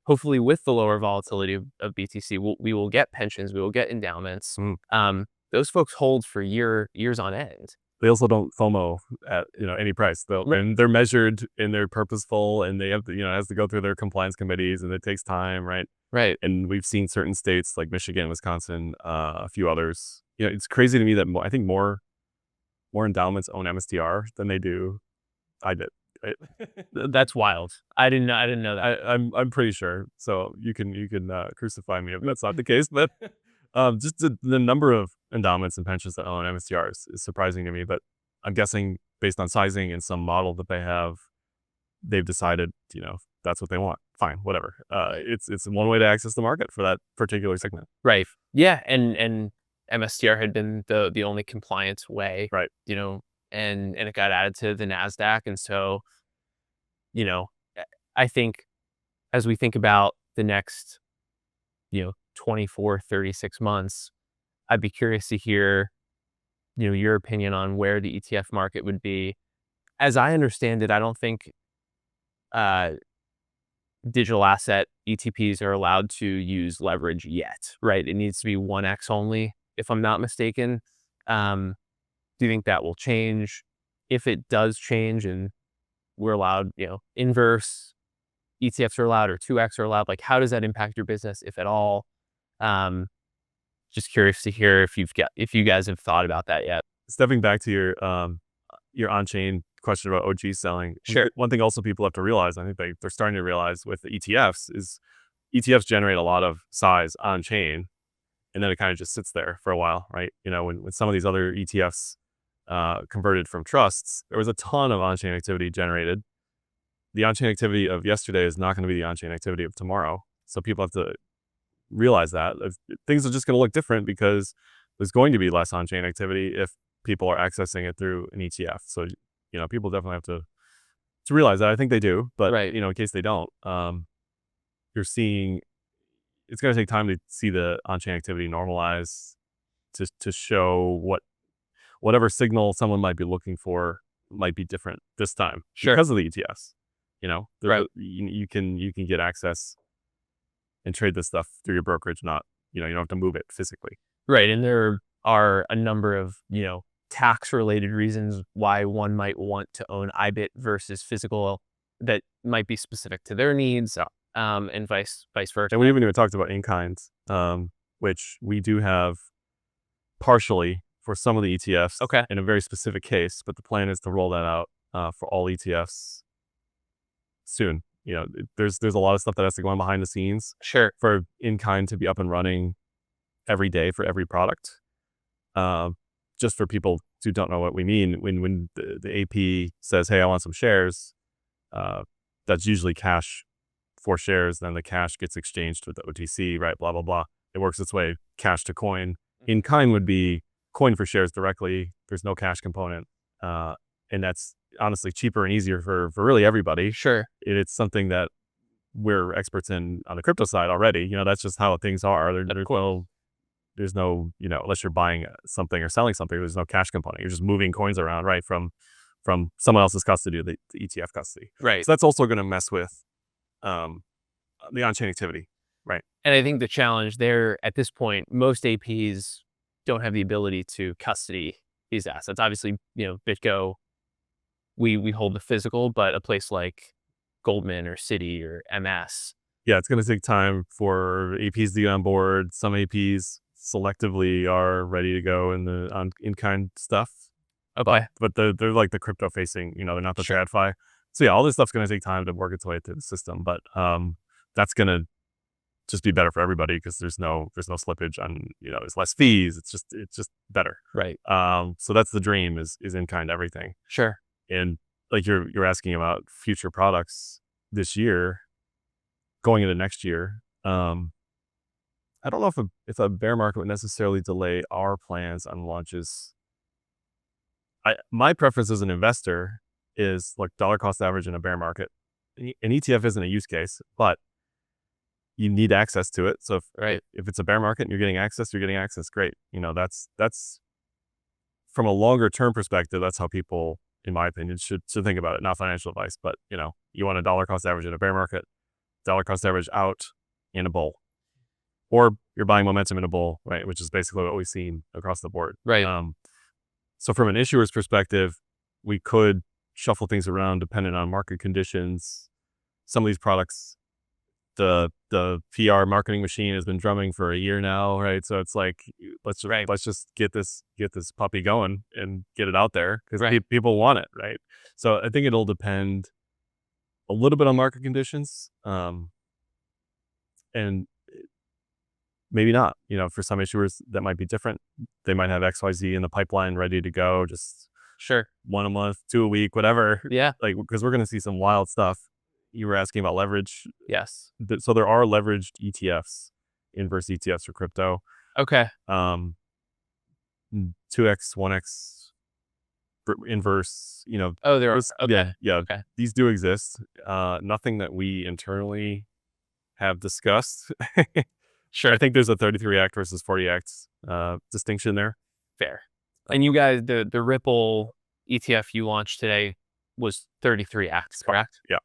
hopefully with the lower volatility of BTC, we will get pensions, we will get endowments. Those folks hold for years on end. They also don't FOMO at any price. And they're measured and they're purposeful, and they have to, it has to go through their compliance committees, and it takes time, right? Right. And we've seen certain states like Michigan, Wisconsin, a few others. It's crazy to me that I think more endowments own MSTR than they do IBIT. Right? That's wild. I didn't know that. I'm pretty sure. So you can crucify me if that's not the case. But just the number of endowments and pensions that own MSTRs is surprising to me. But I'm guessing based on sizing and some model that they have, they've decided that's what they want. Fine, whatever. It's one way to access the market for that particular segment. Right. Yeah. And MSTR had been the only compliance way. Right. And it got added to the NASDAQ. And so, I think as we think about the next, 24, 36 months, I'd be curious to hear, your opinion on where the ETF market would be. As I understand it, I don't think digital asset ETPs are allowed to use leverage yet, right? It needs to be 1x only, if I'm not mistaken. Do you think that will change? If it does change and we're allowed, inverse ETFs are allowed or 2x are allowed, like, how does that impact your business, if at all? Just curious to hear if you guys have thought about that yet. Stepping back to your on-chain question about OG selling. Sure. One thing also people have to realize, I think they're starting to realize with the ETFs, is ETFs generate a lot of size on-chain, and then it kind of just sits there for a while, right? When some of these other ETFs converted from trusts, there was a ton of on-chain activity generated. The on-chain activity of yesterday is not going to be the on-chain activity of tomorrow. So people have to realize that things are just going to look different because there's going to be less on-chain activity if people are accessing it through an ETF. So, people definitely have to realize that. I think they do, but Right. in case they don't, you're seeing it's going to take time to see the on-chain activity normalize to show whatever signal someone might be looking for might be different this time. Sure. Because of the ETFs. Right. You can get access and trade this stuff through your brokerage, not, you don't have to move it physically. Right. And there are a number of, tax related reasons why one might want to own IBIT versus physical that might be specific to their needs, and vice versa. And we haven't even talked about in-kind, which we do have partially for some of the ETFs. Okay. In a very specific case, but the plan is to roll that out for all ETFs soon. There's a lot of stuff that has to go on behind the scenes. Sure. For in-kind to be up and running every day for every product. Just for people who don't know what we mean, when the AP says, hey, I want some shares, that's usually cash for shares. Then the cash gets exchanged with the OTC, right? Blah, blah, blah. It works its way cash to coin. In-kind would be coin for shares directly. There's no cash component. And honestly cheaper and easier for really everybody. Sure. It's something that we're experts in on the crypto side already. That's just how things are. There's no, unless you're buying something or selling something, there's no cash component. You're just moving coins around, right, from someone else's custody to the ETF custody. Right. So that's also going to mess with the on-chain activity, right? And I think the challenge there at this point, most APs don't have the ability to custody these assets. Obviously, BitGo, we hold the physical, but a place like Goldman or Citi or MS. Yeah, it's going to take time for APs to get on board. Some APs selectively are ready to go in the in-kind stuff. Okay. But they're like the crypto facing, they're not the Sure. TradFi. So yeah, all this stuff's going to take time to work its way through the system. But that's going to just be better for everybody because there's no slippage on, there's less fees. It's just better. Right. So that's the dream is in-kind everything. Sure. And like you're asking about future products this year, going into next year. I don't know if a bear market would necessarily delay our plans on launches. My preference as an investor is like dollar cost average in a bear market. An ETF isn't a use case, but you need access to it. So if it's a bear market and you're getting access, great. That's from a longer term perspective, that's how people, in my opinion, should think about it. Not financial advice, but you want a dollar cost average in a bear market, dollar cost average out in a bull. Or you're buying momentum in a bull, right? Which is basically what we've seen across the board. Right. So from an issuer's perspective, we could shuffle things around depending on market conditions. Some of these products, the PR marketing machine has been drumming for a year now, right? So it's like let's just get this puppy going and get it out there because people want it, right? So I think it'll depend a little bit on market conditions, and maybe not. For some issuers that might be different. They might have XYZ in the pipeline ready to go. Just sure, 1 a month, 2 a week, whatever. Yeah, like because we're going to see some wild stuff. You were asking about leverage. Yes. So there are leveraged ETFs, inverse ETFs for crypto. Okay. 2x, 1x inverse. Oh, there are. Okay. Yeah. Okay. These do exist. Nothing that we internally have discussed. Sure. I think there's a 33-act versus 40-act distinction there. Fair. And you guys, the Ripple ETF you launched today was 33 acts, correct? Yeah.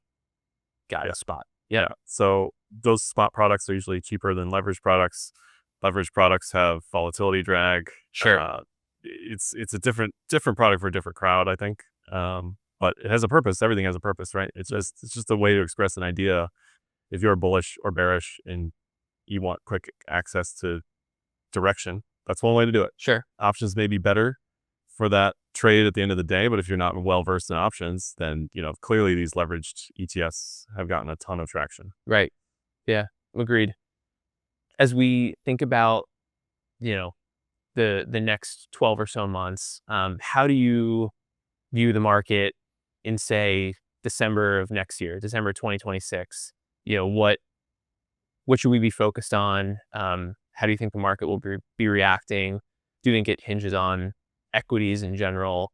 Got it. Spot. Yeah. So those spot products are usually cheaper than leveraged products. Leveraged products have volatility drag. Sure. It's a different product for a different crowd, I think. But it has a purpose. Everything has a purpose, right? It's just a way to express an idea. If you're bullish or bearish and you want quick access to direction, that's one way to do it. Sure. Options may be better for that trade at the end of the day, but if you're not well versed in options, then clearly these leveraged ETFs have gotten a ton of traction. Right. Yeah. Agreed. As we think about the next 12 or so months, how do you view the market in, say, December of next year, December 2026? What should we be focused on? How do you think the market will be reacting? Do you think it hinges on equities in general?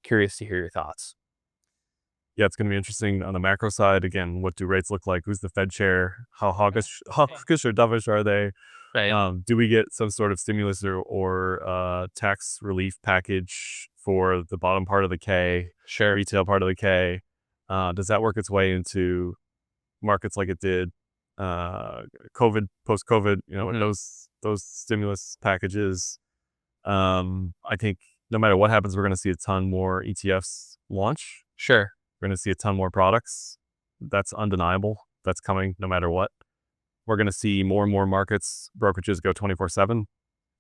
Curious to hear your thoughts. Yeah, it's going to be interesting on the macro side. Again, what do rates look like? Who's the Fed chair? How hawkish or dovish are they? Right. Do we get some sort of stimulus or tax relief package for the bottom part of the K? Sure. Retail part of the K? Does that work its way into markets like it did COVID, post-COVID? Those stimulus packages. I think no matter what happens, we're going to see a ton more ETFs launch. Sure. We're going to see a ton more products. That's undeniable. That's coming no matter what. We're going to see more and more markets, brokerages go 24/7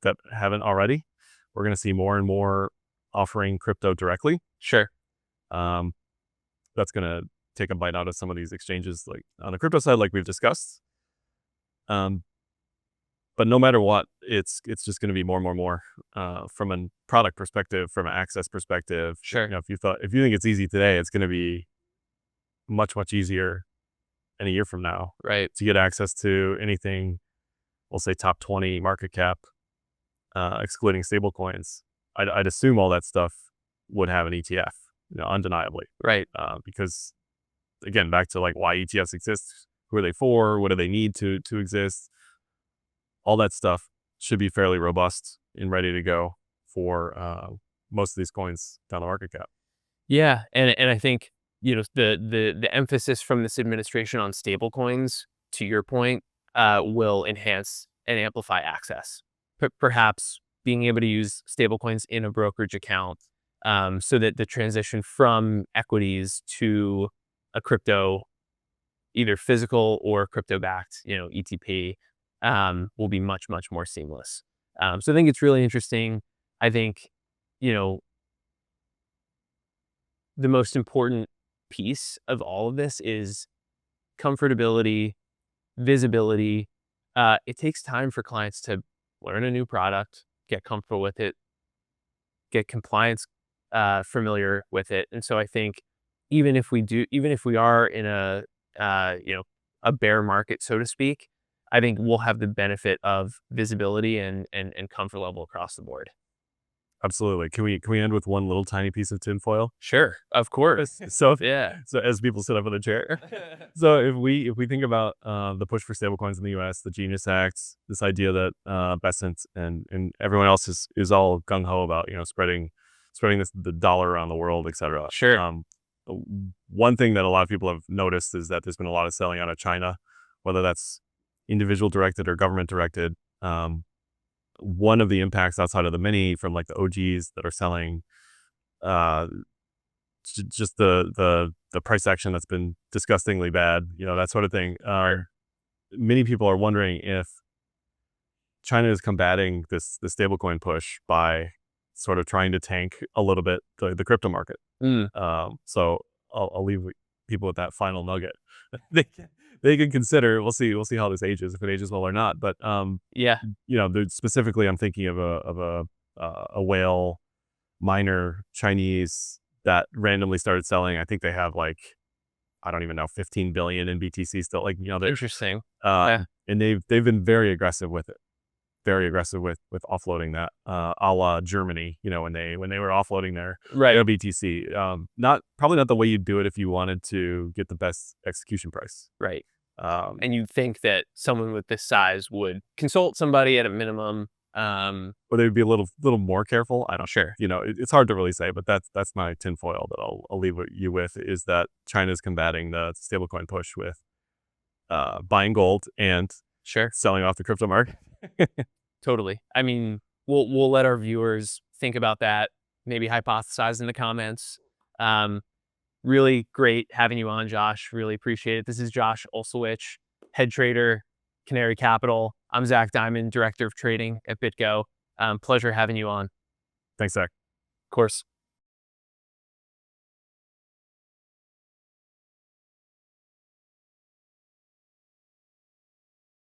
that haven't already. We're going to see more and more offering crypto directly. Sure. That's going to take a bite out of some of these exchanges, like on the crypto side, like we've discussed. But no matter what, it's just going to be more and more from a product perspective, from an access perspective. Sure. If you think it's easy today, it's going to be much easier in a year from now. Right. To get access to anything, we'll say top 20 market cap, excluding stable coins. I'd assume all that stuff would have an ETF. undeniably. Right. Because again, back to like why ETFs exist, who are they for, what do they need to exist, all that stuff should be fairly robust and ready to go for most of these coins down the market cap. Yeah, and I think, the emphasis from this administration on stablecoins, to your point, will enhance and amplify access. Perhaps being able to use stablecoins in a brokerage account, so that the transition from equities to a crypto, either physical or crypto-backed, ETP, will be much, much more seamless. So I think it's really interesting. I think, you know, the most important piece of all of this is comfortability, visibility. It takes time for clients to learn a new product, get comfortable with it, get compliance familiar with it. And so I think even if we are in a bear market, so to speak, I think we'll have the benefit of visibility and comfort level across the board. Absolutely. Can we end with one little tiny piece of tinfoil? Sure, of course. So Yeah. so as people sit up in the chair. So if we think about the push for stablecoins in the U.S., the Genius Act, this idea that Besant and everyone else is all gung ho about spreading the dollar around the world, etc. Sure. One thing that a lot of people have noticed is that there's been a lot of selling out of China, whether that's individual directed or government directed. One of the impacts outside of the many from like the OGs that are selling, just the price action that's been disgustingly bad, that sort of thing. Many people are wondering if China is combating the stablecoin push by sort of trying to tank a little bit the crypto market. So I'll leave people with that final nugget. They can consider. We'll see how this ages, if it ages well or not. But Yeah. specifically, I'm thinking of a whale miner Chinese that randomly started selling. I think they have like, I don't even know, 15 billion in BTC still. Like they're Interesting. Yeah. and they've been very aggressive with it. Very aggressive with offloading that, a la Germany. When they were offloading their Right. BTC. Probably not the way you'd do it if you wanted to get the best execution price. Right. And you'd think that someone with this size would consult somebody at a minimum. Or they'd be a little more careful. I don't. Sure. It's hard to really say, but that's my tinfoil that I'll leave you with, is that China's combating the stablecoin push with buying gold and Sure. selling off the crypto market. Totally. I mean, we'll let our viewers think about that, maybe hypothesize in the comments. Really great having you on, Josh. Really appreciate it. This is Josh Olszewicz, head trader, Canary Capital. I'm Zach Diamond, director of trading at BitGo. Pleasure having you on. Thanks, Zach. Of course.